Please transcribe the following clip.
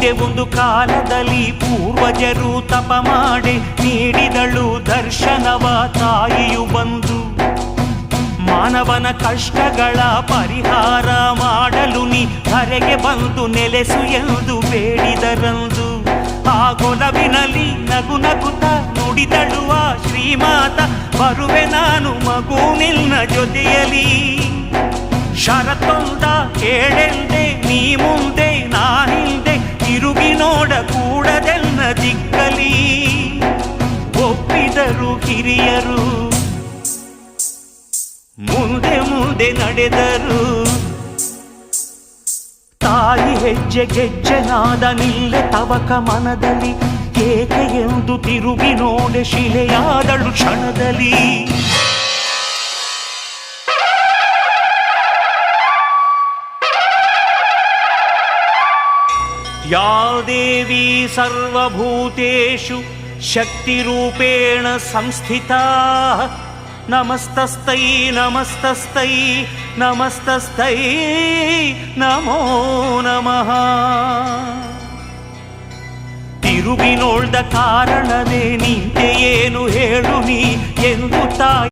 ಹಿಂದೆ ಒಂದು ಕಾಲದಲ್ಲಿ ಪೂರ್ವಜರು ತಪ ಮಾಡಿ ನೀಡಿದಳು ದರ್ಶನವ ತಾಯಿಯು ಬಂದು. ಮಾನವನ ಕಷ್ಟಗಳ ಪರಿಹಾರ ಮಾಡಲು ನೀ ಧರೆಗೆ ಬಂದು ನೆಲೆಸು ಎಂದು ಬೇಡಿದರಂದು. ಆ ಗೊಲವಿನಲ್ಲಿ ನಗು ನಗುತ್ತ ನುಡಿದಳುವ ಶ್ರೀಮಾತ, ಬರುವೆ ನಾನು ಮಗು ನಿನ್ನ ಜೊತೆಯಲಿ. ಷರತ್ತೊಂದ ಕೇಳೆಂದೆ, ನೀ ಮುಂದೆ ನಾ ಹಿಂದೆ, ತಿರುಗಿ ನೋಡ ಕೂಡದೆನ್ನ ದಿಕ್ಕಲಿ. ಒಪ್ಪಿದರು ಹಿರಿಯರು, ಮುಂದೆ ಮುಂದೆ ನಡೆದರು. ತಾಯಿ ಹೆಜ್ಜೆ ಗೆಜ್ಜೆನಾದ ನಿಲ್ಲೆ ತವಕ ಮನದಲ್ಲಿ, ಏಕೆ ಎಂದು ತಿರುಗಿ ನೋಡೆ ಶಿಲೆಯಾದಳು ಕ್ಷಣದಲ್ಲಿ. ಯಾ ದೇವಿ ಸರ್ವಭೂತೇಷು ಶಕ್ತಿರೂಪೇಣ ಸಂಸ್ಥಿತಾ, ನಮಸ್ತಸ್ತೈ ನಮಸ್ತಸ್ತೈ ನಮಸ್ತಸ್ತೈ ನಮೋ ನಮಃ. ತಿರುಗಿ ನೋಡ್ದ ಕಾರಣವೇ ನಿಂತೆ ಏನು ಹೇಳು ನೀ ಎಂದು ತಾಯಿ